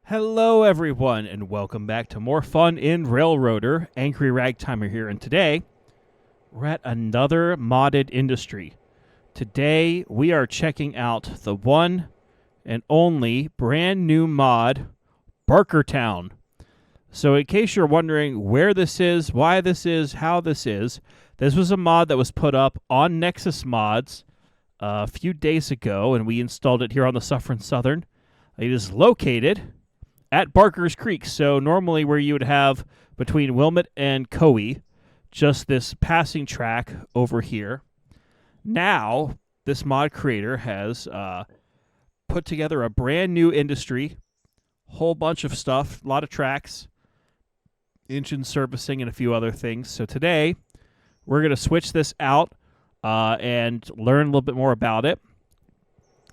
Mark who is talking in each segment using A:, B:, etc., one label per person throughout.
A: Hello everyone, and welcome back to more fun in Railroader. Angry Ragtimer here, and today we're at another modded industry. Today we are checking out the one and only brand new mod, Barkertown. So in case you're wondering where this is, why this is, how this was a mod that was put up on Nexus Mods a few days ago, and we installed it here on the Suffering Southern. It is located at Barker's Creek. So normally where you would have between Wilmot and Coe, just this passing track over here. Now, this mod creator has put together a brand new industry, whole bunch of stuff, a lot of tracks, engine servicing, and a few other things. So today, we're going to switch this out and learn a little bit more about it.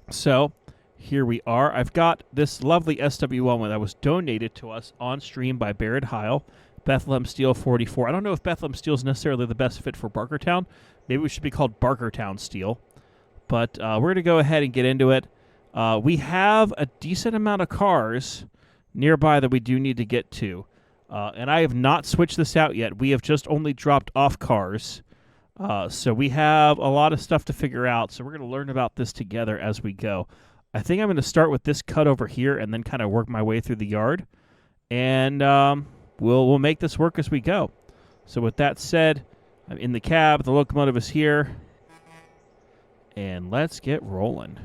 A: So here we are. I've got this lovely SW1 that was donated to us on stream by Barrett Heil, Bethlehem Steel 44. I don't know if Bethlehem Steel is necessarily the best fit for Barkertown. Maybe we should be called Barkertown Steel. But we're going to go ahead and get into it. We have a decent amount of cars nearby that we do need to get to. And I have not switched this out yet. We have just only dropped off cars. So we have a lot of stuff to figure out. So we're going to learn about this together as we go. I think I'm going to start with this cut over here and then kind of work my way through the yard. And we'll make this work as we go. So with that said, I'm in the cab. The locomotive is here. And let's get rolling.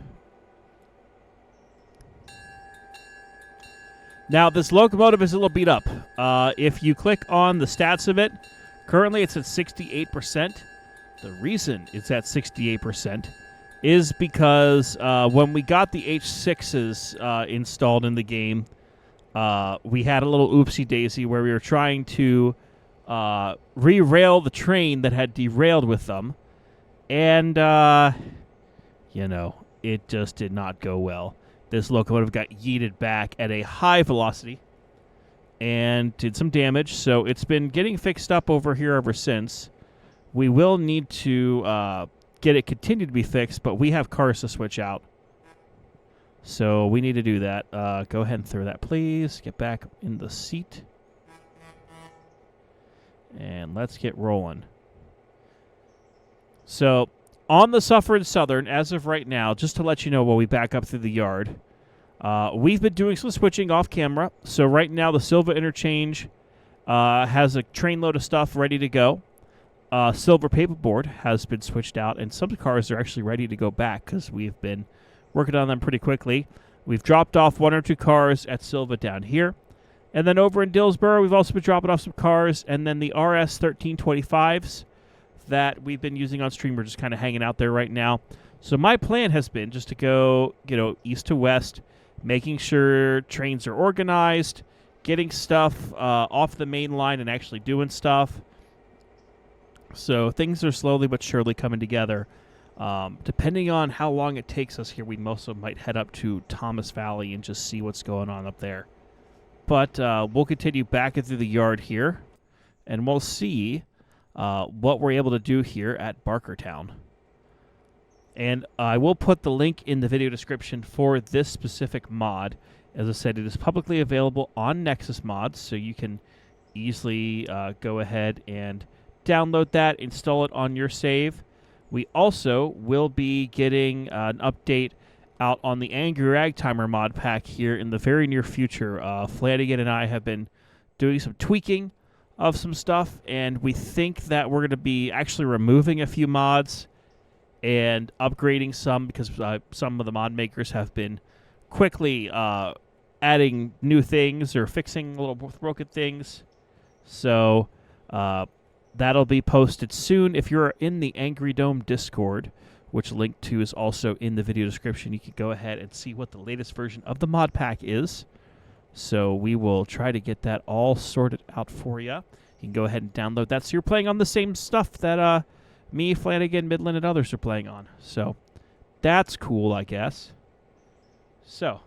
A: Now, this locomotive is a little beat up. If you click on the stats of it, currently it's at 68%. The reason it's at 68% is because when we got the H6s installed in the game, we had a little oopsie-daisy where we were trying to re-rail the train that had derailed with them. And, it just did not go well. This locomotive got yeeted back at a high velocity and did some damage. So it's been getting fixed up over here ever since. We will need to get it continued to be fixed, but we have cars to switch out. So we need to do that. Go ahead and throw that, please. Get back in the seat. And let's get rolling. So on the Suffering Southern, as of right now, just to let you know while we back up through the yard, we've been doing some switching off camera. So right now the Silva Interchange has a train load of stuff ready to go. Silver Paperboard has been switched out, and some cars are actually ready to go back because we've been working on them pretty quickly. We've dropped off one or two cars at Silva down here. And then over in Dillsboro, we've also been dropping off some cars, and then the RS 1325s that we've been using on stream are just kind of hanging out there right now. So my plan has been just to go, east to west, making sure trains are organized, getting stuff off the main line and actually doing stuff. So things are slowly but surely coming together. Depending on how long it takes us here, we also might head up to Thomas Valley and just see what's going on up there. But we'll continue back through the yard here, and we'll see what we're able to do here at Barkertown. And I will put the link in the video description for this specific mod. As I said, it is publicly available on Nexus Mods, so you can easily go ahead and download that, install it on your save. We also will be getting an update out on the Angry Ragtimer mod pack here in the very near future. Flanagan and I have been doing some tweaking of some stuff, and we think that we're going to be actually removing a few mods and upgrading some because some of the mod makers have been quickly adding new things or fixing little broken things. So that'll be posted soon. If you're in the Angrydome Discord, which link to is also in the video description, you can go ahead and see what the latest version of the mod pack is. So we will try to get that all sorted out for you. You can go ahead and download that. So you're playing on the same stuff that me, Flanagan, Midland, and others are playing on. So that's cool, I guess. So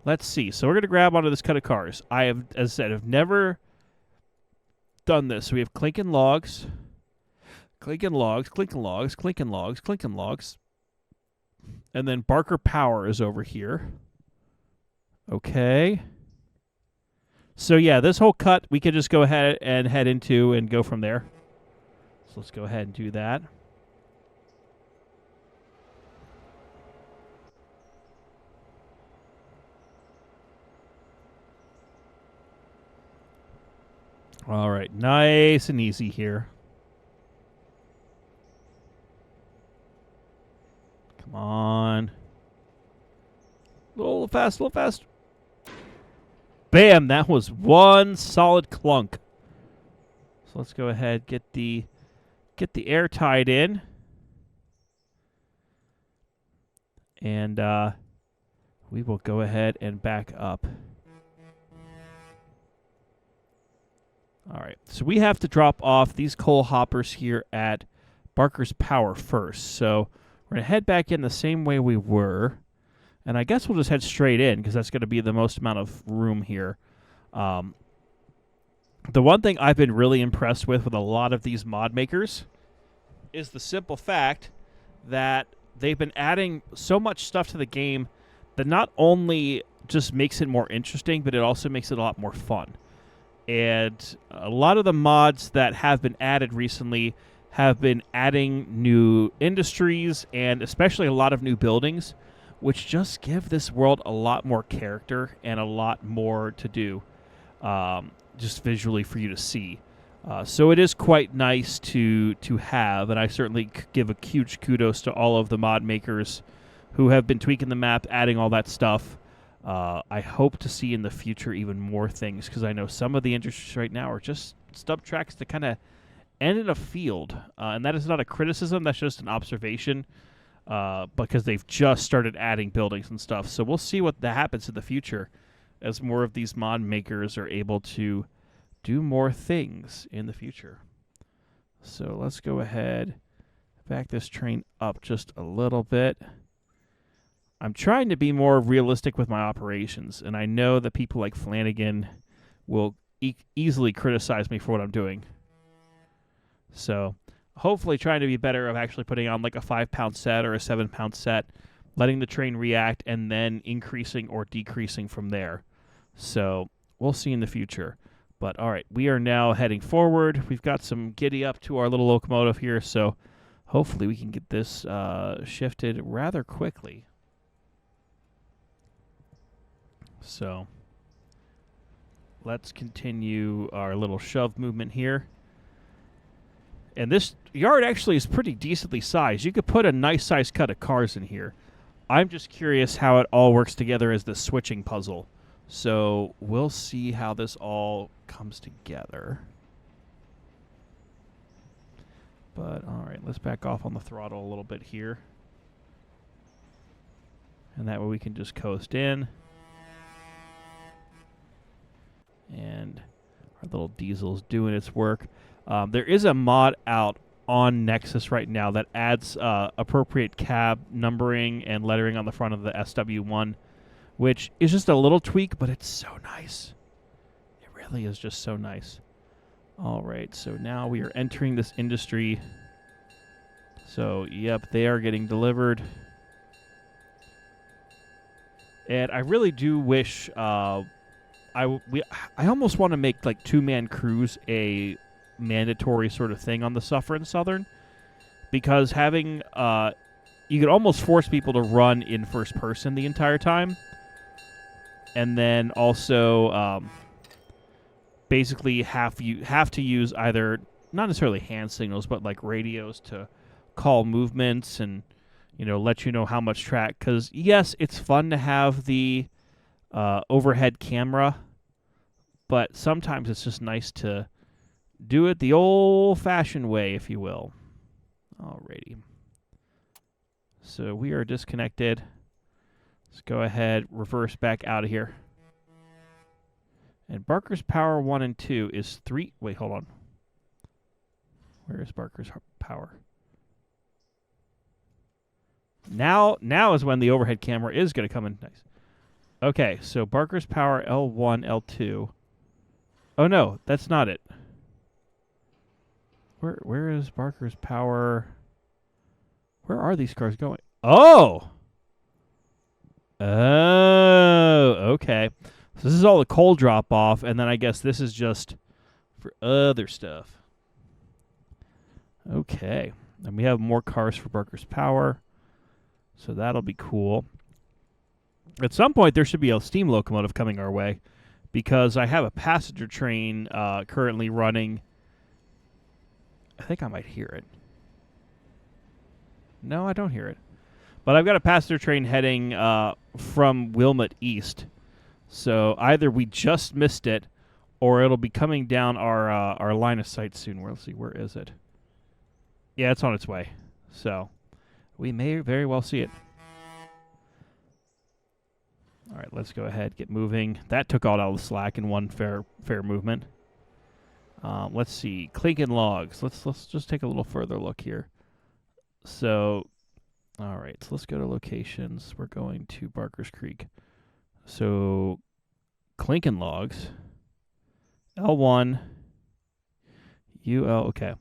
A: let's see. So we're going to grab onto this cut of cars. I have, as I said, have never done this. So we have clinking logs, clinking logs, clinking logs, clinking logs, clinking logs. And then Barker Power is over here. Okay. So yeah, this whole cut we could just go ahead and head into and go from there. So let's go ahead and do that. All right, nice and easy here. Come on. A little fast, a little fast. Bam, that was one solid clunk. So let's go ahead, get the air tied in. And we will go ahead and back up. All right, so we have to drop off these coal hoppers here at Barker's Power first. So we're going to head back in the same way we were. And I guess we'll just head straight in because that's going to be the most amount of room here. The one thing I've been really impressed with a lot of these mod makers is the simple fact that they've been adding so much stuff to the game that not only just makes it more interesting, but it also makes it a lot more fun. And a lot of the mods that have been added recently have been adding new industries and especially a lot of new buildings, which just give this world a lot more character and a lot more to do, just visually for you to see. So it is quite nice to have, and I certainly give a huge kudos to all of the mod makers who have been tweaking the map, adding all that stuff. I hope to see in the future even more things, because I know some of the industries right now are just stub tracks that kind of end in a field. And that is not a criticism, that's just an observation, because they've just started adding buildings and stuff. So we'll see what that happens in the future as more of these mod makers are able to do more things in the future. So let's go ahead, back this train up just a little bit. I'm trying to be more realistic with my operations, and I know that people like Flanagan will easily criticize me for what I'm doing. So hopefully trying to be better of actually putting on like a 5-pound set or a 7-pound set, letting the train react, and then increasing or decreasing from there. So we'll see in the future. But all right, we are now heading forward. We've got some giddy up to our little locomotive here, so hopefully we can get this shifted rather quickly. So let's continue our little shove movement here. And this yard actually is pretty decently sized. You could put a nice sized cut of cars in here. I'm just curious how it all works together as the switching puzzle. So we'll see how this all comes together. But all right, let's back off on the throttle a little bit here. And that way we can just coast in. And our little diesel's doing its work. There is a mod out on Nexus right now that adds appropriate cab numbering and lettering on the front of the SW1, which is just a little tweak, but it's so nice. It really is just so nice. All right, so now we are entering this industry. So, yep, they are getting delivered. And I really do wish... I almost want to make like 2-man crews a mandatory sort of thing on the Suffering Southern, because having you could almost force people to run in first person the entire time, and then also basically have to use either not necessarily hand signals but like radios to call movements and let you know how much track. Because yes, it's fun to have the overhead camera, but sometimes it's just nice to do it the old-fashioned way, if you will. Alrighty. So we are disconnected. Let's go ahead, reverse back out of here. And Barker's Power 1 and 2 is 3... Wait, hold on. Where is Barker's Power? Now is when the overhead camera is going to come in. Nice. Okay, so Barker's Power L1, L2. Oh, no, that's not it. Where is Barker's Power? Where are these cars going? Oh! Oh, Oh, okay. So this is all the coal drop off, and then I guess this is just for other stuff. Okay. And we have more cars for Barker's Power, so that'll be cool. At some point, there should be a steam locomotive coming our way, because I have a passenger train currently running. I think I might hear it. No, I don't hear it. But I've got a passenger train heading from Wilmot East. So either we just missed it, or it'll be coming down our line of sight soon. Let's see, where is it? Yeah, it's on its way. So we may very well see it. All right, let's go ahead, get moving. That took all out of the slack in one fair movement. Let's see, Clinkin logs. Let's just take a little further look here. So, all right, so let's go to locations. We're going to Barker's Creek. So, Clinkin logs, L1, UL. Okay.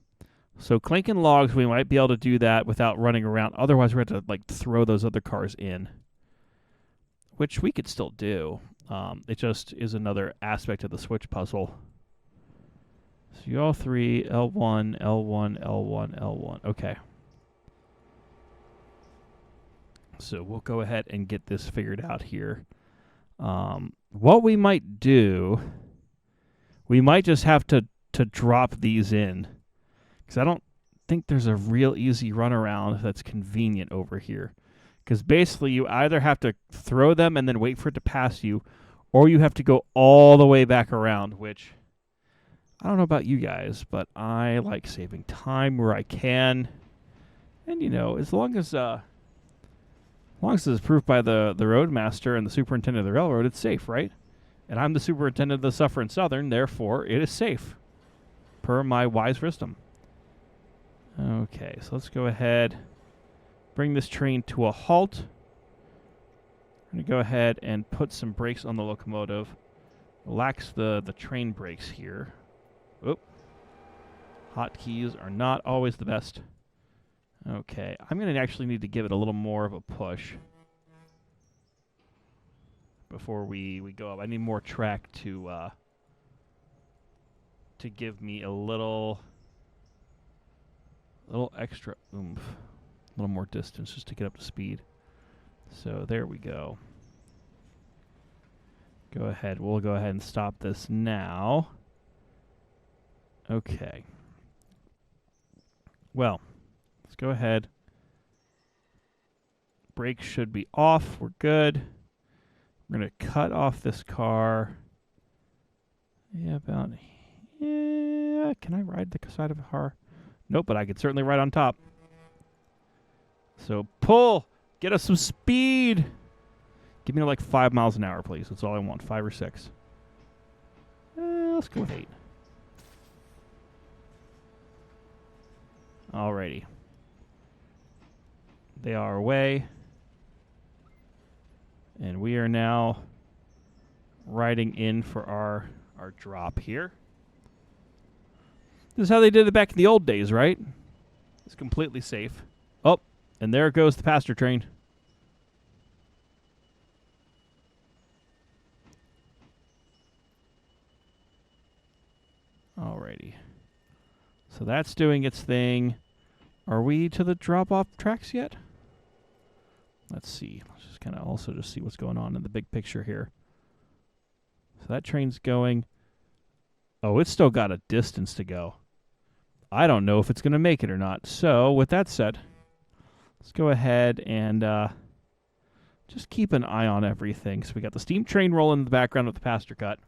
A: So Clinkin logs, we might be able to do that without running around. Otherwise, we're going to like throw those other cars in, which we could still do. It just is another aspect of the switch puzzle. So UL3, L1, L1, L1, L1. Okay. So we'll go ahead and get this figured out here. What we might do, we might just have to drop these in, because I don't think there's a real easy runaround that's convenient over here. Because basically you either have to throw them and then wait for it to pass you, or you have to go all the way back around, which I don't know about you guys, but I like saving time where I can. And, you know, as long as it's approved by the roadmaster and the superintendent of the railroad, it's safe, right? And I'm the superintendent of the Suffern Southern, therefore it is safe, per my wise wisdom. Okay, so let's go ahead, bring this train to a halt. I'm going to go ahead and put some brakes on the locomotive. Relax the train brakes here. Oop. Hotkeys are not always the best. Okay, I'm going to actually need to give it a little more of a push before we go up. I need more track to give me a little extra oomph, a little more distance just to get up to speed. So there we go. Go ahead. We'll go ahead and stop this now. Okay. Well, let's go ahead. Brakes should be off. We're good. We're going to cut off this car. Yeah, can I ride the side of a car? Nope, but I could certainly ride on top. So pull. Get us some speed. Give me like 5 miles an hour, please. That's all I want. 5 or 6. Let's go with 8. Alrighty. They are away. And we are now riding in for our drop here. This is how they did it back in the old days, right? It's completely safe. Oh, and there goes the passenger train. Alrighty. So that's doing its thing. Are we to the drop-off tracks yet? Let's see. Let's just kind of also just see what's going on in the big picture here. So that train's going. Oh, it's still got a distance to go. I don't know if it's going to make it or not. So with that said, let's go ahead and just keep an eye on everything. So we got the steam train rolling in the background with the pasture cut.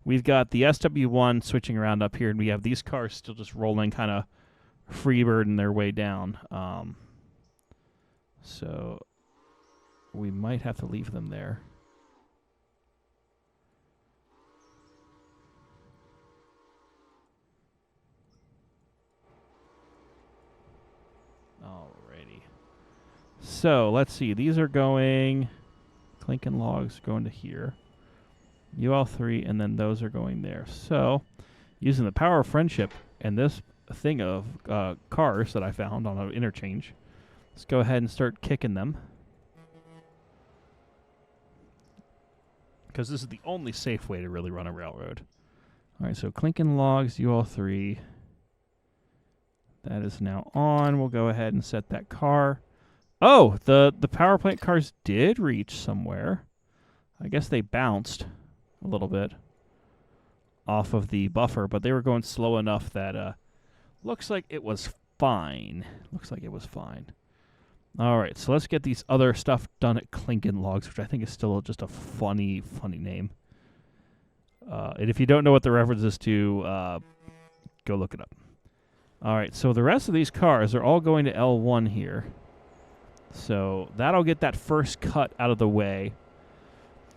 A: We've got the SW1 switching around up here, and we have these cars still just rolling kind of freebirding their way down. So we might have to leave them there. Alrighty. So let's see. These are going. Clinkin logs going to here. UL3, and then those are going there. So, using the power of friendship and this thing of cars that I found on an interchange, let's go ahead and start kicking them. because this is the only safe way to really run a railroad. All right, so Clinkin Logs, you all 3. That is now on. We'll go ahead and set that car. Oh, the power plant cars did reach somewhere. I guess they bounced a little bit off of the buffer, but they were going slow enough that looks like it was fine. Looks like it was fine. All right, so let's get these other stuff done at Clinkin Logs, which I think is still just a funny name. And if you don't know what the reference is to, go look it up. All right, so the rest of these cars are all going to L1 here. So that'll get that first cut out of the way.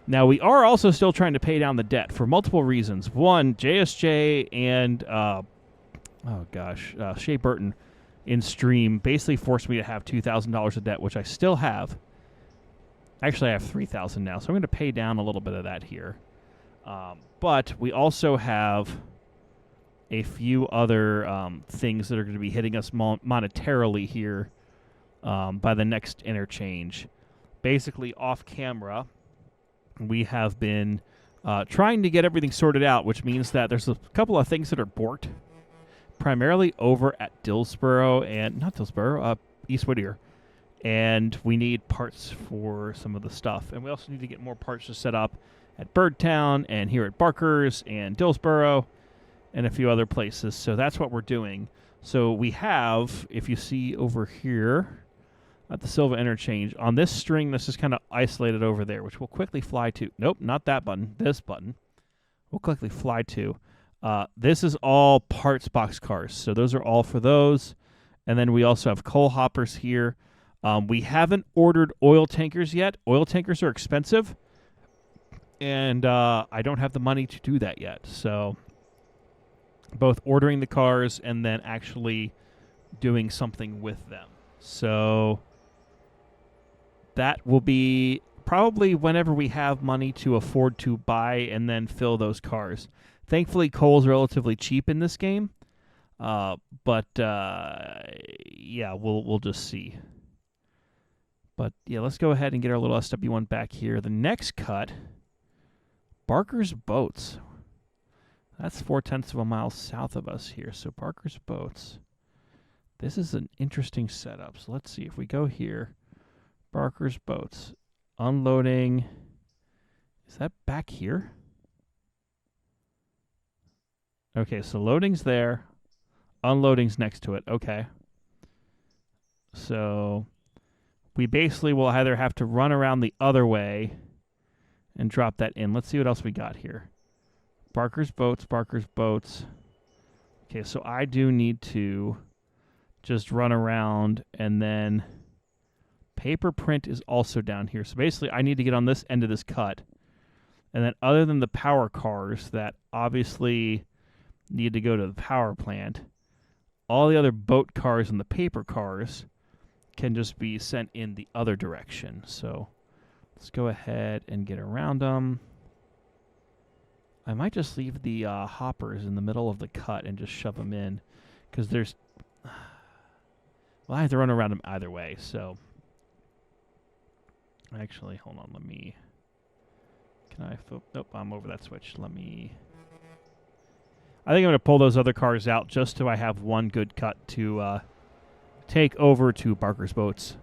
A: Now, we are also still trying to pay down the debt for multiple reasons. One, JSJ and, Shea Burton in stream basically forced me to have $2,000 of debt, which I still have. Actually, I have $3,000 now, so I'm going to pay down a little bit of that here. But we also have a few other things that are going to be hitting us monetarily here by the next interchange. Basically, off camera, we have been trying to get everything sorted out, which means that there's a couple of things that are borked, primarily over at East Whittier. And we need parts for some of the stuff. And we also need to get more parts to set up at Birdtown and here at Barker's and Dillsboro and a few other places. So that's what we're doing. So we have, if you see over here at the Silva Interchange, on this string, this is kind of isolated over there, which we'll quickly fly to. Nope, not that button. This button. We'll quickly fly to. This is all parts boxcars. So those are all for those. And then we also have coal hoppers here. We haven't ordered oil tankers yet. Oil tankers are expensive. And I don't have the money to do that yet. So both ordering the cars and then actually doing something with them. So that will be probably whenever we have money to afford to buy and then fill those cars. Thankfully, coal's relatively cheap in this game. Yeah, we'll just see. But yeah, let's go ahead and get our little SW1 back here. The next cut, Barker's Boats. That's 0.4 of a mile south of us here. So Barker's Boats. This is an interesting setup. So let's see if we go here. Barker's Boats. Unloading. Is that back here? Okay, so loading's there. Unloading's next to it. Okay. So we basically will either have to run around the other way and drop that in. Let's see what else we got here. Barker's Boats, Barker's Boats. Okay, so I do need to just run around, and then paper print is also down here. So basically I need to get on this end of this cut. And then other than the power cars that obviously need to go to the power plant, all the other boat cars and the paper cars can just be sent in the other direction. So let's go ahead and get around them. I might just leave the hoppers in the middle of the cut and just shove them in, because there's... Well, I have to run around them either way, so... Actually, hold on, let me... Can I... Nope, I'm over that switch. Let me... I think I'm going to pull those other cars out just so I have one good cut to take over to Barker's Boats,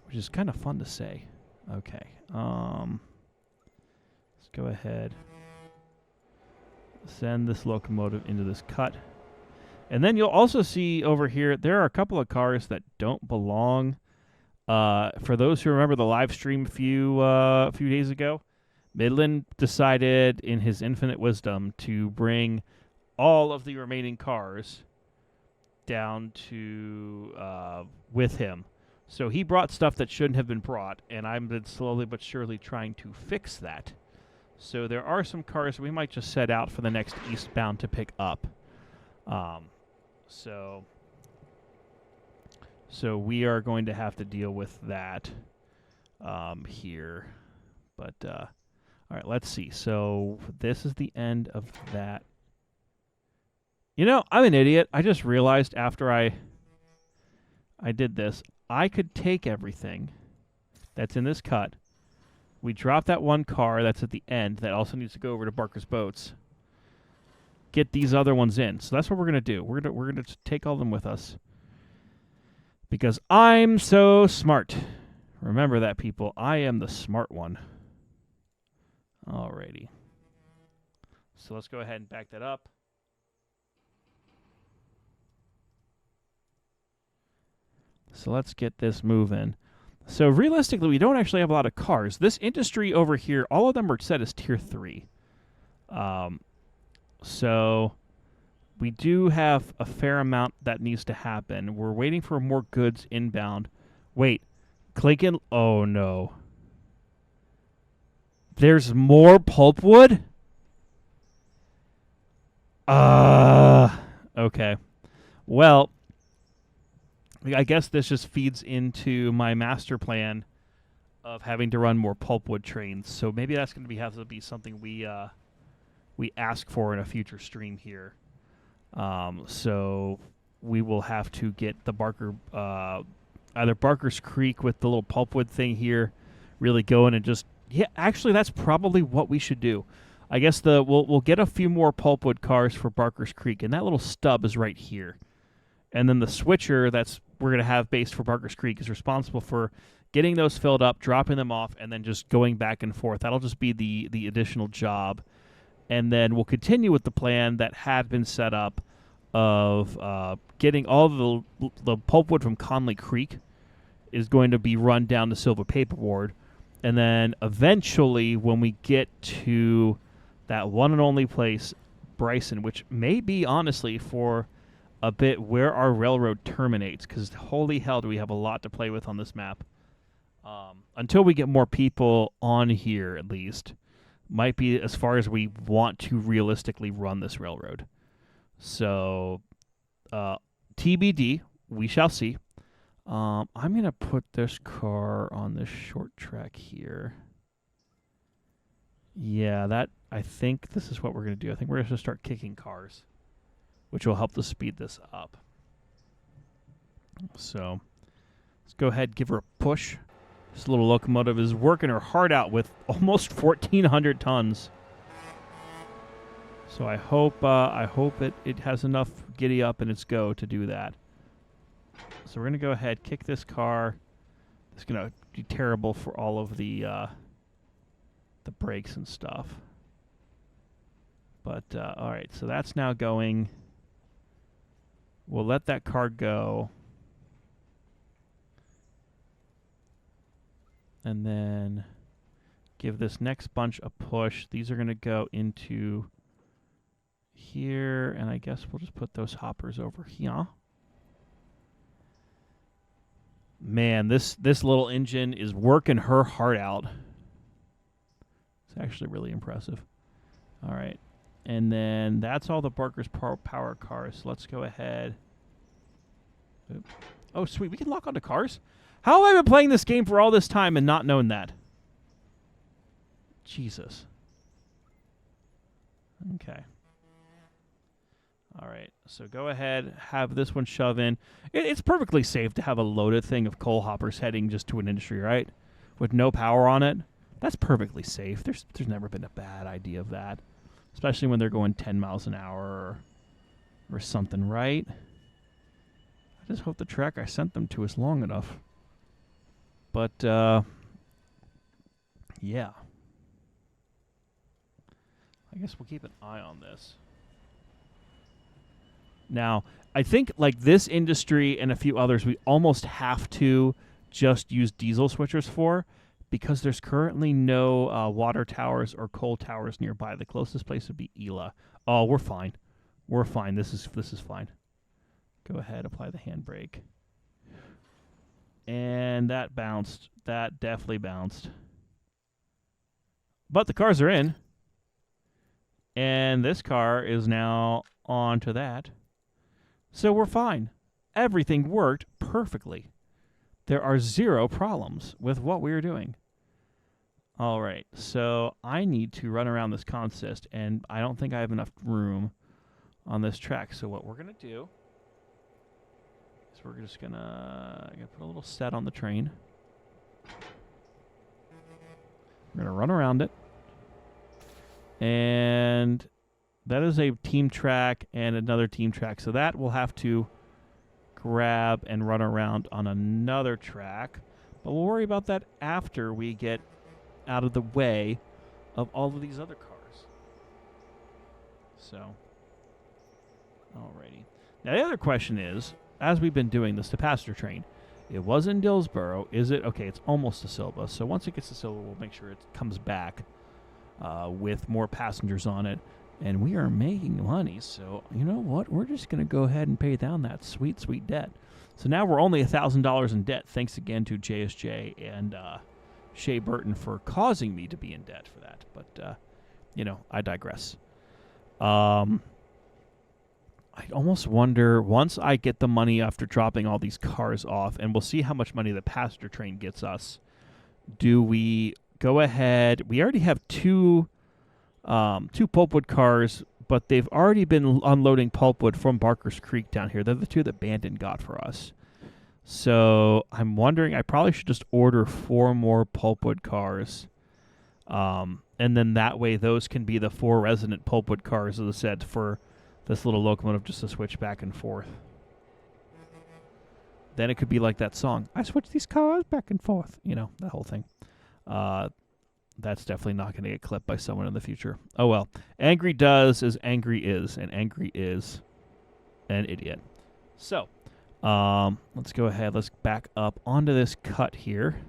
A: which is kind of fun to say. Okay. Let's go ahead. Send this locomotive into this cut. And then you'll also see over here, there are a couple of cars that don't belong. For those who remember the live stream a few days ago, Midland decided in his infinite wisdom to bring all of the remaining cars down to with him. So he brought stuff that shouldn't have been brought, and I've been slowly but surely trying to fix that. So there are some cars we might just set out for the next eastbound to pick up. So we are going to have to deal with that here. But all right, let's see. So this is the end of that. You know, I'm an idiot. I just realized after I did this, I could take everything that's in this cut, We drop that one car that's at the end that also needs to go over to Barker's Boats. Get these other ones in. So that's what we're gonna do. We're gonna take all of them with us because I'm so smart. Remember that, people. I am the smart one. Alrighty. So let's go ahead and back that up. So let's get this moving. So realistically, we don't actually have a lot of cars. This industry over here, all of them are set as tier 3. So we do have a fair amount that needs to happen. We're waiting for more goods inbound. Wait, Clinton. Oh no. There's more pulpwood? Okay. Well, I guess this just feeds into my master plan of having to run more pulpwood trains. So maybe that's going to have to be something we ask for in a future stream here. So we will have to get the either Barker's Creek with the little pulpwood thing here really going and just actually that's probably what we should do. I guess we'll get a few more pulpwood cars for Barker's Creek, and that little stub is right here. And then the switcher we're going to have based for Barker's Creek is responsible for getting those filled up, dropping them off, and then just going back and forth. That'll just be the additional job. And then we'll continue with the plan that had been set up of getting all the pulpwood from Conley Creek is going to be run down to Silver Paperboard. And then eventually when we get to that one and only place, Bryson, which may be honestly for a bit where our railroad terminates, because holy hell do we have a lot to play with on this map. Until we get more people on here, at least, might be as far as we want to realistically run this railroad. So, TBD, we shall see. I'm going to put this car on this short track here. Yeah, I think this is what we're going to do. I think we're going to start kicking cars, which will help to speed this up. So let's go ahead and give her a push. This little locomotive is working her heart out with almost 1,400 tons. So I hope it has enough giddy up in its go to do that. So we're going to go ahead, kick this car. It's going to be terrible for all of the brakes and stuff. But, all right, so that's now going. We'll let that car go. And then give this next bunch a push. These are going to go into here, and I guess we'll just put those hoppers over here. Man, this little engine is working her heart out. It's actually really impressive. All right. And then that's all the Barker's power cars. So let's go ahead. Oop. Oh, sweet. We can lock onto cars? How have I been playing this game for all this time and not known that? Jesus. Okay. All right. So go ahead, have this one shove in. It's perfectly safe to have a loaded thing of coal hoppers heading just to an industry, right? With no power on it. That's perfectly safe. There's never been a bad idea of that. Especially when they're going 10 miles an hour or something, right? I just hope the track I sent them to is long enough. But, yeah. I guess we'll keep an eye on this. Now, I think like this industry and a few others, we almost have to just use diesel switchers for, because there's currently no water towers or coal towers nearby. The closest place would be Ela. Oh, we're fine. We're fine. This is fine. Go ahead, apply the handbrake. And that bounced. That definitely bounced. But the cars are in. And this car is now on to that. So we're fine. Everything worked perfectly. There are zero problems with what we are doing. All right, so I need to run around this consist, and I don't think I have enough room on this track. So what we're going to do is we're just going to put a little set on the train. We're going to run around it. And that is a team track and another team track. So that we'll have to grab and run around on another track. But we'll worry about that after we get out of the way of all of these other cars. So, alrighty. Now the other question is, as we've been doing this, the passenger train, it was in Dillsboro. Is it? Okay, it's almost to Silva. So once it gets to Silva, we'll make sure it comes back with more passengers on it. And we are making money. So you know what? We're just going to go ahead and pay down that sweet, sweet debt. So now we're only $1,000 in debt. Thanks again to JSJ and Shea Burton for causing me to be in debt for that. But, you know, I digress. I almost wonder, once I get the money after dropping all these cars off, and we'll see how much money the passenger train gets us, do we go ahead? We already have two pulpwood cars, but they've already been unloading pulpwood from Barker's Creek down here. They're the two that Bandon got for us. So I'm wondering, I probably should just order 4 more pulpwood cars. And then that way those can be the 4 resident pulpwood cars, as I said, for this little locomotive just to switch back and forth. Then it could be like that song, I switch these cars back and forth. You know, that whole thing. That's definitely not going to get clipped by someone in the future. Oh well. Angry does as angry is, and angry is an idiot. So, let's go ahead. Let's back up onto this cut here.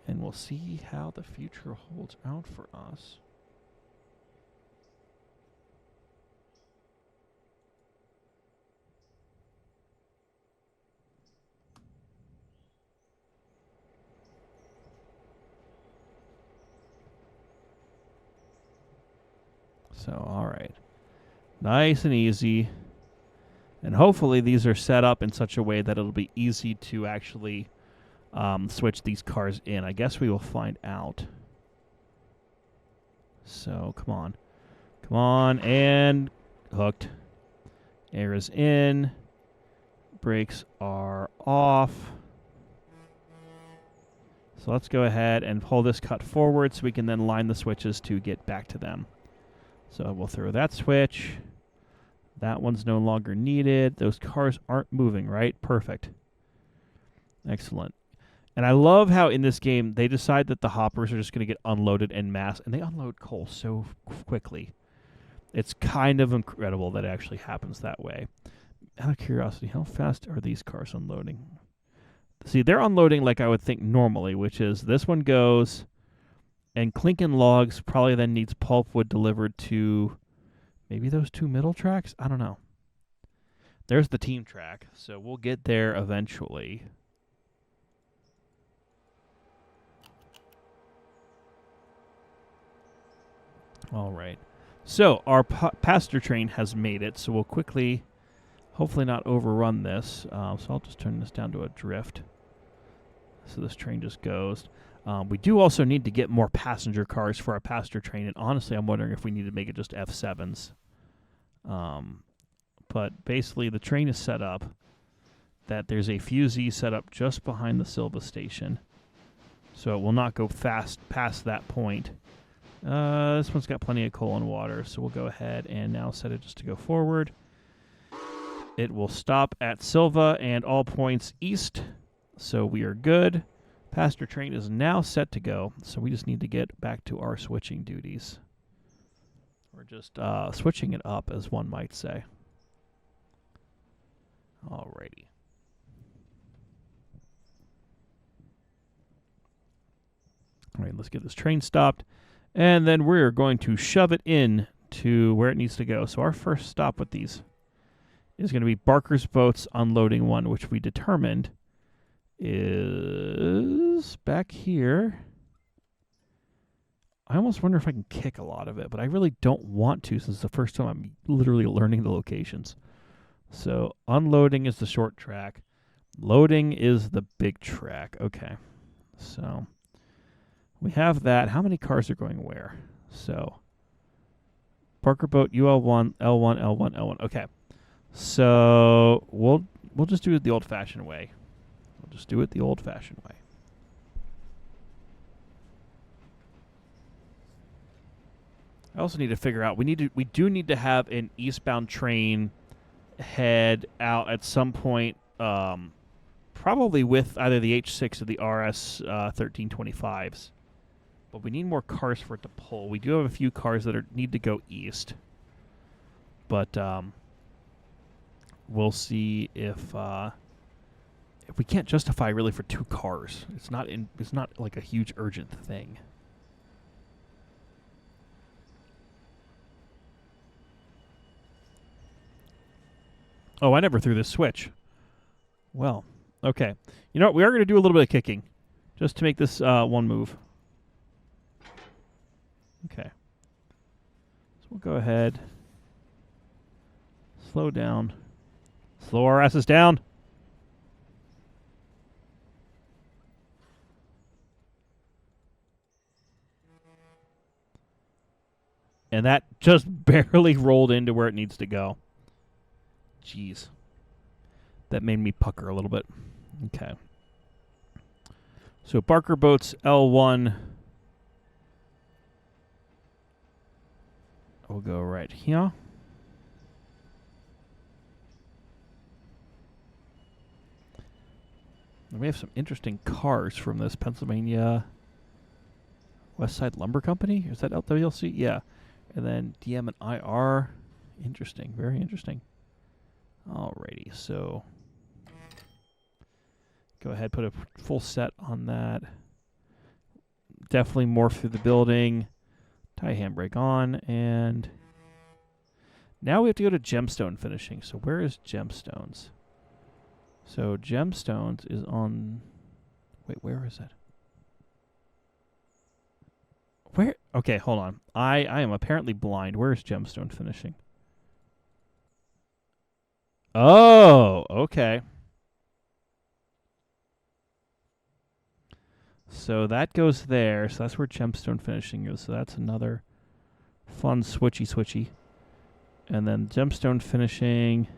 A: And we'll see how the future holds out for us. So, all right. Nice and easy. And hopefully these are set up in such a way that it'll be easy to actually switch these cars in. I guess we will find out. So, come on. Come on, and hooked. Air is in. Brakes are off. So let's go ahead and pull this cut forward so we can then line the switches to get back to them. So we'll throw that switch. That one's no longer needed. Those cars aren't moving, right? Perfect. Excellent. And I love how in this game they decide that the hoppers are just going to get unloaded en masse, and they unload coal so quickly. It's kind of incredible that it actually happens that way. Out of curiosity, how fast are these cars unloading? See, they're unloading like I would think normally, which is this one goes, and Clinkin Logs probably then needs pulpwood delivered to maybe those 2 middle tracks? I don't know. There's the team track, so we'll get there eventually. All right. So our passenger train has made it, so we'll quickly, hopefully not overrun this. So I'll just turn this down to a drift. So this train just goes. We do also need to get more passenger cars for our passenger train, and honestly, I'm wondering if we need to make it just F7s. But basically, the train is set up that there's a fusee set up just behind the Silva station, so it will not go fast past that point. This one's got plenty of coal and water, so we'll go ahead and now set it just to go forward. It will stop at Silva and all points east, so we are good. Passenger train is now set to go, so we just need to get back to our switching duties. We're just switching it up, as one might say. Alrighty. All right, let's get this train stopped, and then we're going to shove it in to where it needs to go. So our first stop with these is going to be Barker's Boats Unloading 1, which we determined is back here. I almost wonder if I can kick a lot of it, but I really don't want to since it's the first time I'm literally learning the locations. So unloading is the short track. Loading is the big track. Okay. So we have that. How many cars are going where? So Barker Boat, UL1, L1, L1, L1. Okay. So we'll just do it the old-fashioned way. We'll just do it the old-fashioned way. I also need to figure out we do need to have an eastbound train head out at some point, probably with either the H6 or the RS 1325s. But we need more cars for it to pull. We do have a few cars that need to go east, but we'll see if we can't justify really for 2 cars. It's not like a huge urgent thing. Oh, I never threw this switch. Well, okay. You know what? We are going to do a little bit of kicking just to make this one move. Okay. So we'll go ahead. Slow down. Slow our asses down. And that just barely rolled into where it needs to go. Jeez. That made me pucker a little bit. Okay. So Barker Boats L1. We'll go right here. And we have some interesting cars from this Pennsylvania West Side Lumber Company. Is that LWLC? Yeah. And then DM and IR. Interesting. Very interesting. Alrighty. So go ahead, put a full set on that. Definitely morph through the building. Tie handbrake on. And now we have to go to Gemstone finishing. So where is Gemstones? So Gemstones is on... Wait, where is it? Where? Okay, hold on. I am apparently blind. Where is Gemstone finishing? Oh, okay. So that goes there. So that's where Gemstone finishing is. So that's another fun switchy. And then Gemstone finishing.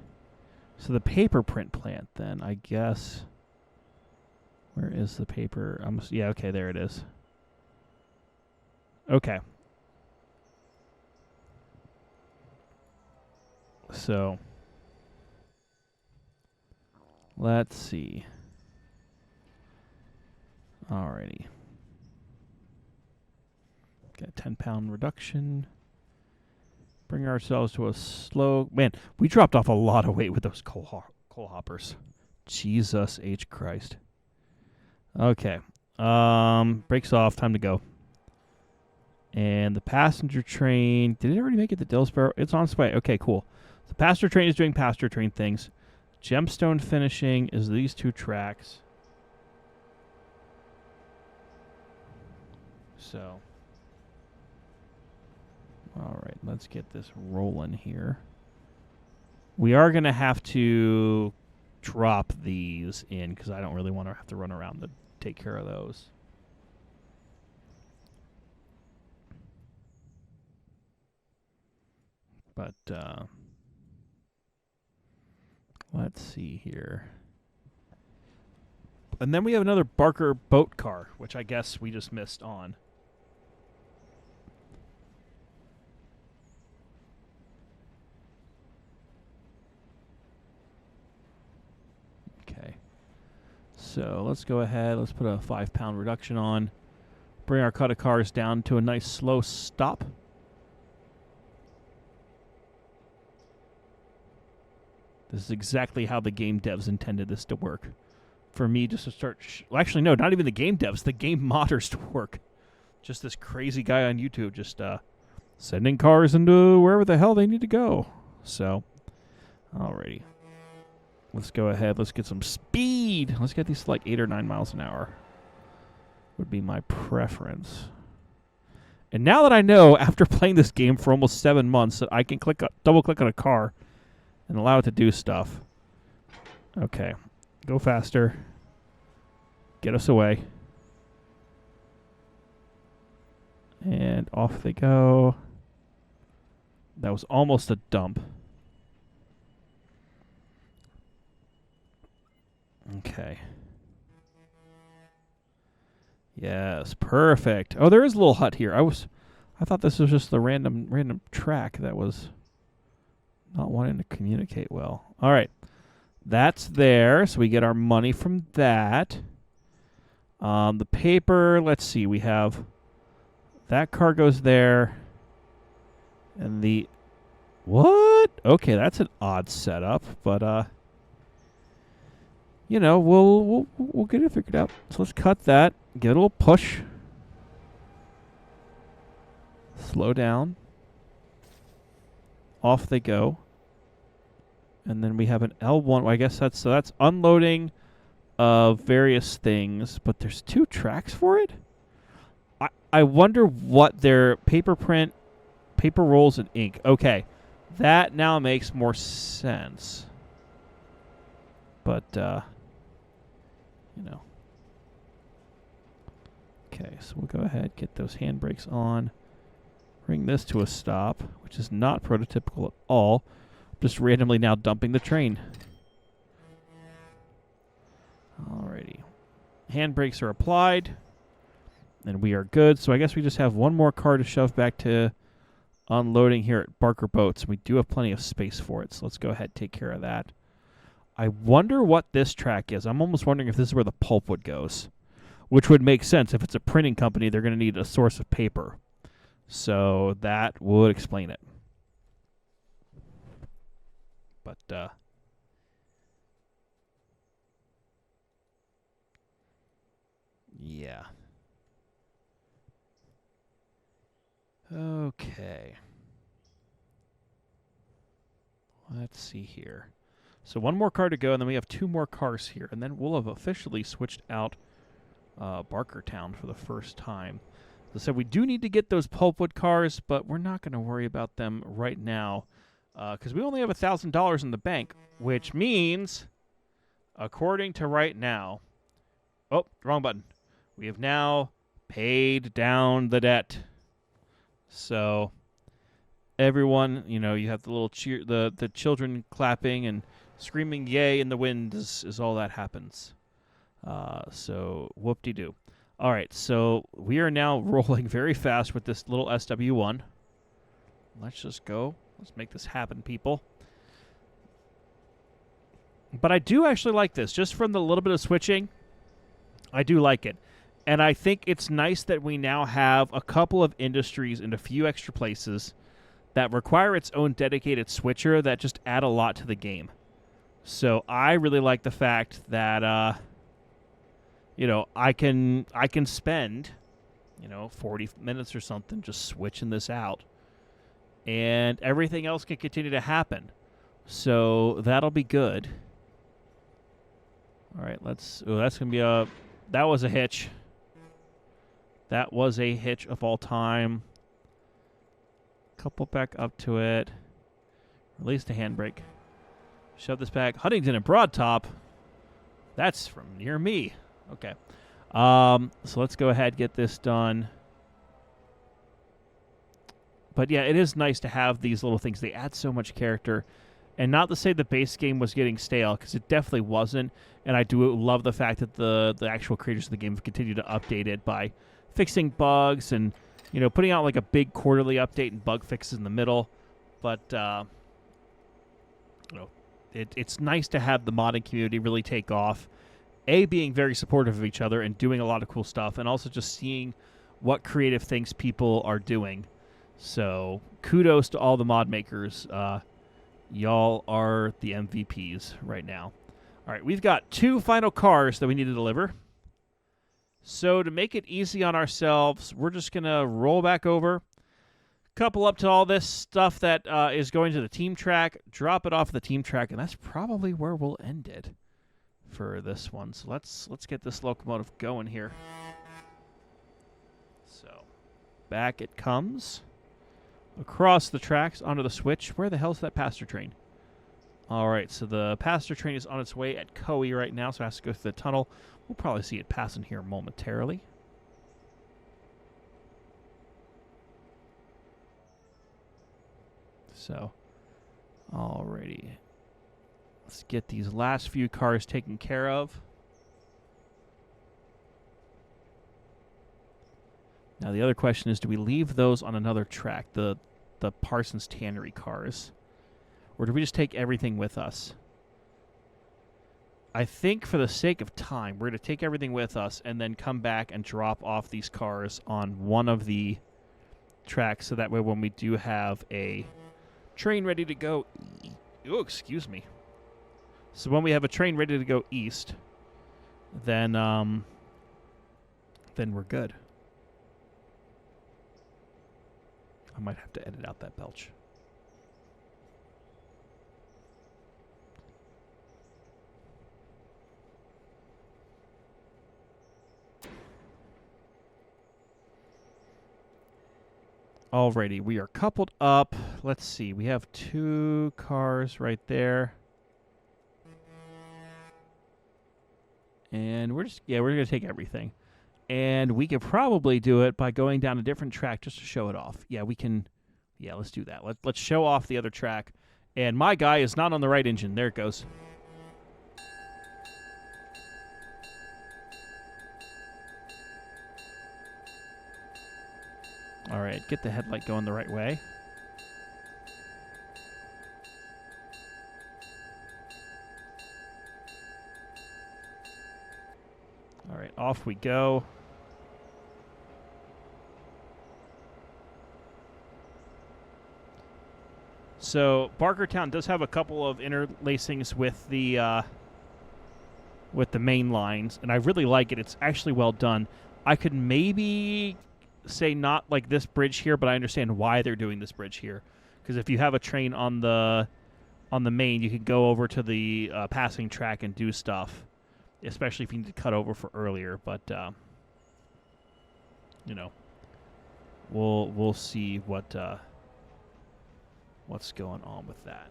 A: So the paper print plant then, I guess. Where is the paper? Yeah, okay, there it is. Okay. So let's see. Alrighty. Got a 10-pound reduction. Bring ourselves to a slow... Man, we dropped off a lot of weight with those coal hoppers. Jesus H. Christ. Okay. Brakes off. Time to go. And the passenger train... Did it already make it to Dillsboro? It's on its way. Okay, cool. The passenger train is doing passenger train things. Gemstone finishing is these 2 tracks. So... All right, let's get this rolling here. We are going to have to drop these in because I don't really want to have to run around to take care of those. But let's see here. And then we have another Barker boat car, which I guess we just missed on. Okay. So let's go ahead. Let's put a 5-pound reduction on. Bring our cut of cars down to a nice slow stop. This is exactly how the game devs intended this to work. For me just to start... well, actually, no, not even the game devs. The game modders to work. Just this crazy guy on YouTube just sending cars into wherever the hell they need to go. So, alrighty. Let's go ahead. Let's get some speed. Let's get these to like 8 or 9 miles an hour. Would be my preference. And now that I know, after playing this game for almost 7 months, that I can double-click on a car and allow it to do stuff. Okay. Go faster. Get us away. And off they go. That was almost a dump. Okay. Yes, perfect. Oh, there is a little hut here. I was I thought this was just the random track that was not wanting to communicate well. All right. That's there, so we get our money from that. The paper, let's see, we have that car goes there. And the what? Okay, that's an odd setup, but you know, we'll get it figured out. So let's cut that, get a little push. Slow down. Off they go. And then we have an L1. Well, I guess that's unloading of various things, but there's 2 tracks for it? I wonder what their paper print, paper rolls, and ink. Okay. That now makes more sense. But, you know. Okay, so we'll go ahead, get those handbrakes on. Bring this to a stop, which is not prototypical at all. Just randomly now dumping the train. Alrighty. Handbrakes are applied. And we are good. So I guess we just have one more car to shove back to unloading here at Barker Boats. We do have plenty of space for it. So let's go ahead and take care of that. I wonder what this track is. I'm almost wondering if this is where the pulpwood goes. Which would make sense. If it's a printing company, they're going to need a source of paper. So that would explain it. But, yeah. Okay. Let's see here. So one more car to go, and then we have 2 more cars here. And then we'll have officially switched out Barkertown for the first time. As I said, we do need to get those pulpwood cars, but we're not going to worry about them right now. Because we only have $1,000 in the bank, which means, according to right now, oh, wrong button. We have now paid down the debt. So, everyone, you know, you have the little cheer, the children clapping and screaming "yay" in the wind is all that happens. So, whoop-de-doo. All right, so we are now rolling very fast with this little SW1. Let's just go. Let's make this happen, people. But I do actually like this. Just from the little bit of switching, I do like it. And I think it's nice that we now have a couple of industries and a few extra places that require its own dedicated switcher that just add a lot to the game. So I really like the fact that, you know, I can spend, you know, 40 minutes or something just switching this out. And everything else can continue to happen. So that'll be good. All right, let's... Oh, that's going to be a... That was a hitch. That was a hitch of all time. Couple back up to it. Release the handbrake. Shove this back. Huntington and Broad Top. That's from near me. Okay. So let's go ahead and get this done. But yeah, it is nice to have these little things. They add so much character. And not to say the base game was getting stale, because it definitely wasn't. And I do love the fact that the actual creators of the game have continued to update it by fixing bugs and, you know, putting out like a big quarterly update and bug fixes in the middle. But, you know, it's nice to have the modding community really take off. Being very supportive of each other and doing a lot of cool stuff, and also just seeing what creative things people are doing. So, kudos to all the mod makers. Y'all are the MVPs right now. All right, we've got 2 final cars that we need to deliver. So, to make it easy on ourselves, we're just going to roll back over, couple up to all this stuff that is going to the team track, drop it off the team track, and that's probably where we'll end it for this one. So, let's get this locomotive going here. So, back it comes. Across the tracks onto the switch. Where the hell's that passenger train? All right, so the passenger train is on its way at Coe right now, so it has to go through the tunnel. We'll probably see it passing here momentarily. So, alrighty. Let's get these last few cars taken care of. Now the other question is, do we leave those on another track, the Parsons Tannery cars, or do we just take everything with us? I think for the sake of time, we're going to take everything with us and then come back and drop off these cars on one of the tracks, so that way when we do have a train ready to go... Oh, excuse me. So when we have a train ready to go east, then we're good. I might have to edit out that belch. Alrighty, we are coupled up. Let's see, we have 2 cars right there. And we're going to take everything. And we could probably do it by going down a different track just to show it off. Yeah, we can. Yeah, let's do that. Let's show off the other track. And my guy is not on the right engine. There it goes. All right, get the headlight going the right way. All right, off we go. So Barkertown does have a couple of interlacings with the main lines, and I really like it. It's actually well done. I could maybe say not like this bridge here, but I understand why they're doing this bridge here. Because if you have a train on the main, you can go over to the passing track and do stuff, especially if you need to cut over for earlier. But you know, we'll see what's going on with that.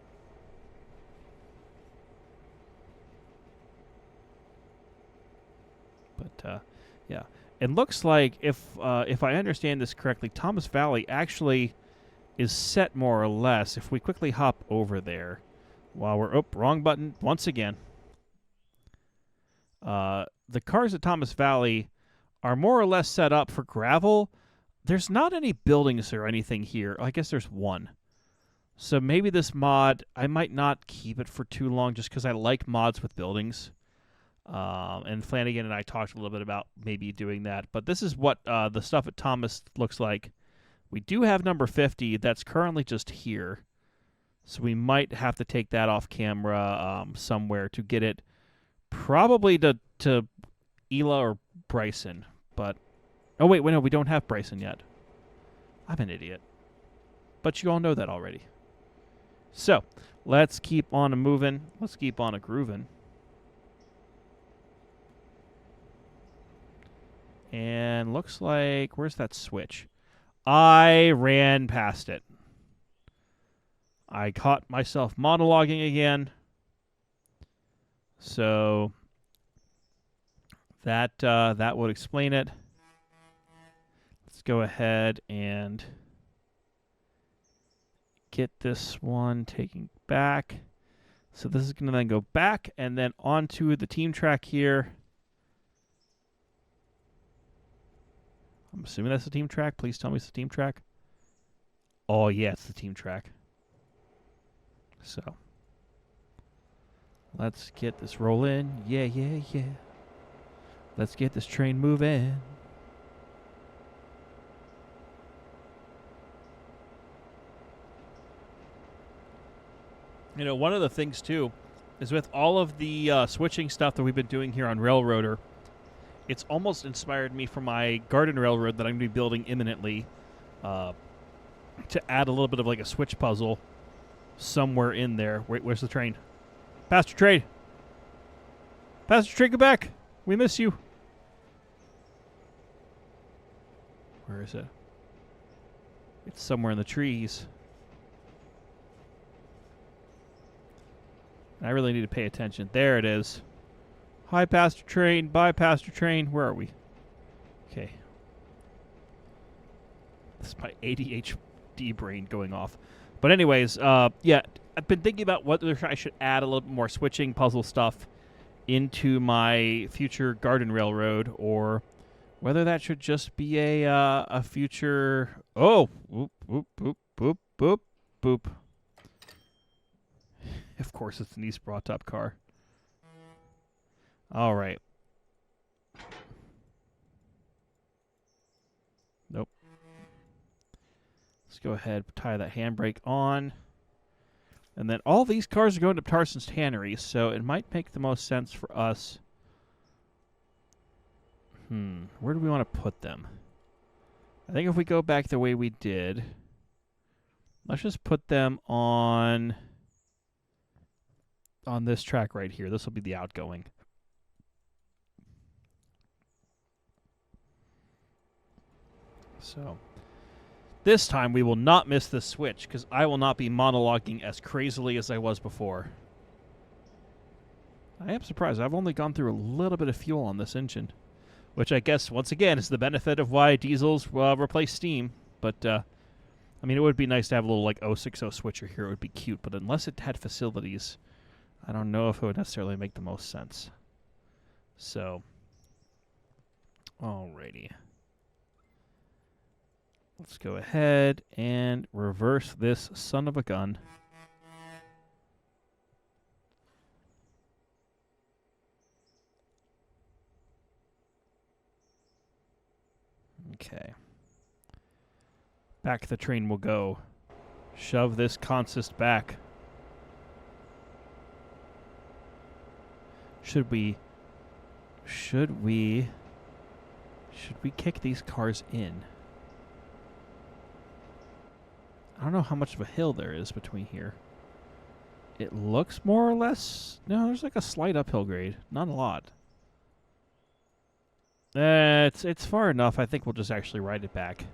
A: But yeah, it looks like if I understand this correctly, Thomas Valley actually is set more or less. If we quickly hop over there, while we're wrong button once again. The cars at Thomas Valley are more or less set up for gravel. There's not any buildings or anything here. I guess there's one. So maybe this mod, I might not keep it for too long just because I like mods with buildings. And Flanagan and I talked a little bit about maybe doing that. But this is what the stuff at Thomas looks like. We do have number 50 that's currently just here. So we might have to take that off camera somewhere to get it probably to Ela or Bryson. But, oh wait, no, we don't have Bryson yet. I'm an idiot. But you all know that already. So, let's keep on moving. Let's keep on grooving. And looks like, where's that switch? I ran past it. I caught myself monologuing again. So, that would explain it. Let's go ahead and get this one taken back. So this is going to then go back and then onto the team track here. I'm assuming that's the team track. Please tell me it's the team track. Oh, yeah, it's the team track. So let's get this rolling. Yeah, yeah, yeah. Let's get this train moving. You know, one of the things, too, is with all of the switching stuff that we've been doing here on Railroader, it's almost inspired me for my garden railroad that I'm going to be building imminently to add a little bit of like a switch puzzle somewhere in there. Wait, where's the train? Pastor Trade. Pastor Trade, go back. We miss you. Where is it? It's somewhere in the trees. I really need to pay attention. There it is. Hi, Pastor Train. Bye, Pastor Train. Where are we? Okay. This is my ADHD brain going off. But anyways, yeah, I've been thinking about whether I should add a little bit more switching puzzle stuff into my future garden railroad or Whether that should just be a future... Oh! Boop, boop, boop, boop, boop, boop. Of course, it's an East brought up car. All right. Nope. Let's go ahead, tie that handbrake on. And then all these cars are going to Tarson's Tannery, so it might make the most sense for us. Where do we want to put them? I think if we go back the way we did, let's just put them on this track right here. This will be the outgoing. So this time we will not miss this switch because I will not be monologuing as crazily as I was before. I am surprised. I've only gone through a little bit of fuel on this engine, which I guess, once again, is the benefit of why diesels replace steam. But, I mean, it would be nice to have a little, like, 060 switcher here. It would be cute. But unless it had facilities, I don't know if it would necessarily make the most sense. So, alrighty. Let's go ahead and reverse this son of a gun. Okay. Back the train will go. Shove this consist back. Should we kick these cars in? I don't know how much of a hill there is between here. It looks more or less... No, there's like a slight uphill grade. Not a lot. It's far enough. I think we'll just actually ride it back.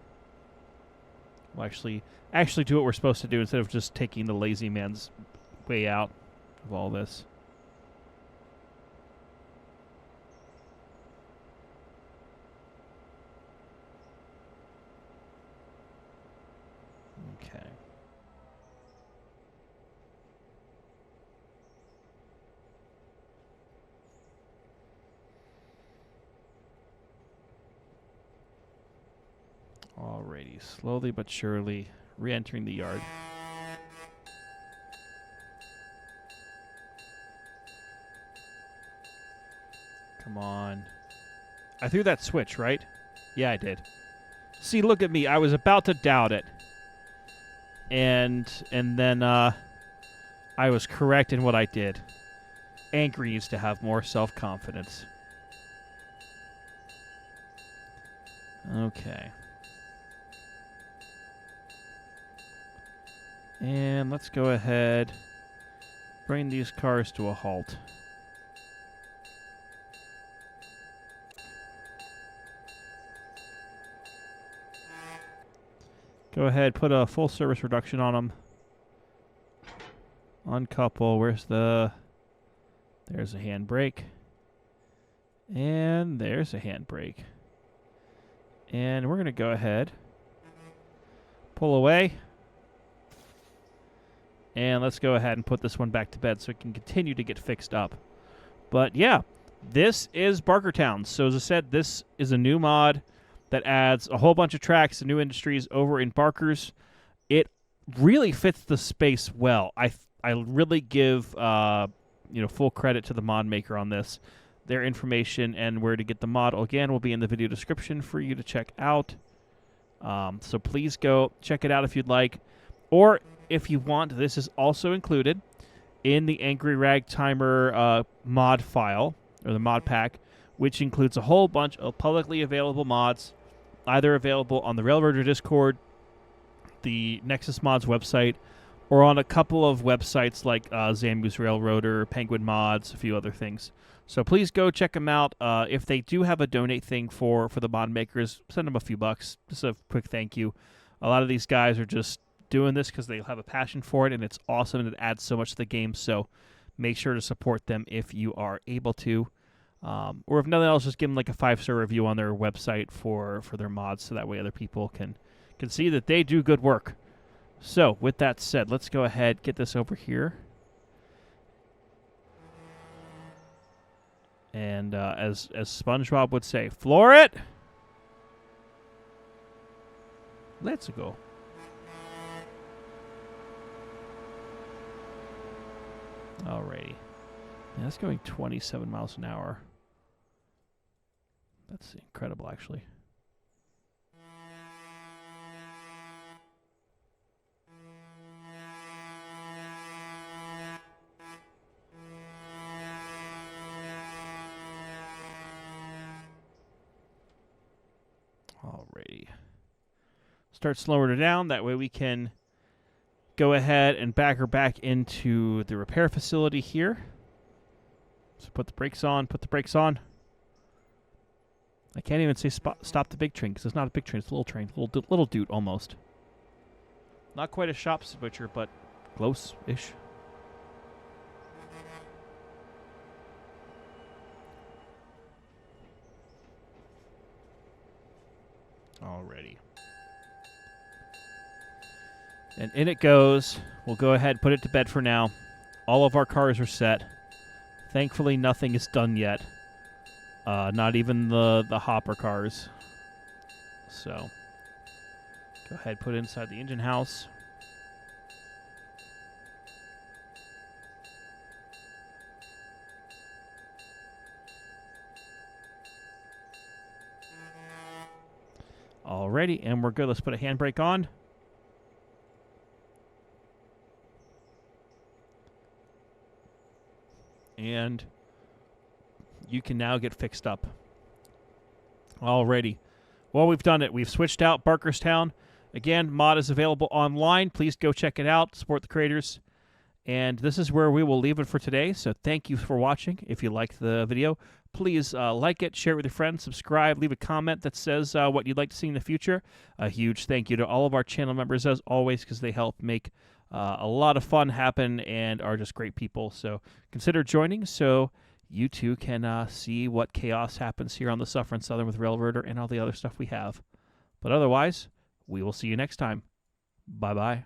A: We'll actually do what we're supposed to do instead of just taking the lazy man's way out of all this. Okay. Alrighty, slowly but surely re-entering the yard. Come on. I threw that switch, right? Yeah, I did. See, look at me. I was about to doubt it. And then I was correct in what I did. Angry needs to have more self-confidence. Okay. And let's go ahead, bring these cars to a halt. Go ahead, put a full service reduction on them. Uncouple. Where's the... There's a handbrake. And there's a handbrake. And we're going to go ahead, pull away. And let's go ahead and put this one back to bed so it can continue to get fixed up. But yeah, this is Barkertown. So as I said, this is a new mod that adds a whole bunch of tracks and new industries over in Barker's. It really fits the space well. I really give full credit to the mod maker on this. Their information and where to get the mod, again, will be in the video description for you to check out. So please go check it out if you'd like. Or if you want, this is also included in the Angry Rag Timer mod file, or the mod pack, which includes a whole bunch of publicly available mods, either available on the Railroader Discord, the Nexus Mods website, or on a couple of websites like Zamu's Railroader, Penguin Mods, a few other things. So please go check them out. If they do have a donate thing for the mod makers, send them a few bucks. Just a quick thank you. A lot of these guys are just doing this because they have a passion for it, and it's awesome, and it adds so much to the game. So make sure to support them if you are able to. Or if nothing else, just give them like a 5-star review on their website for their mods, so that way other people can see that they do good work. So with that said, let's go ahead, get this over here. And as SpongeBob would say, floor it. Let's go. Alrighty. Yeah, that's going 27 miles an hour. That's incredible, actually. Alrighty. Start slowing her down. That way we can go ahead and back her back into the repair facility here. So put the brakes on. Put the brakes on. I can't even say stop the big train because it's not a big train. It's a little train. Little dude almost. Not quite a shop switcher, but close-ish. Alrighty. And in it goes. We'll go ahead and put it to bed for now. All of our cars are set. Thankfully, nothing is done yet. Not even the hopper cars. So, go ahead, put it inside the engine house. Alrighty, and we're good. Let's put a handbrake on. And you can now get fixed up. Alrighty. Well, we've done it. We've switched out Barkerstown. Again, mod is available online. Please go check it out. Support the creators. And this is where we will leave it for today. So thank you for watching. If you liked the video, please like it, share it with your friends, subscribe, leave a comment that says what you'd like to see in the future. A huge thank you to all of our channel members, as always, because they help make a lot of fun happen and are just great people. So consider joining so you too can see what chaos happens here on the Suffering Southern with Railroader and all the other stuff we have. But otherwise, we will see you next time. Bye-bye.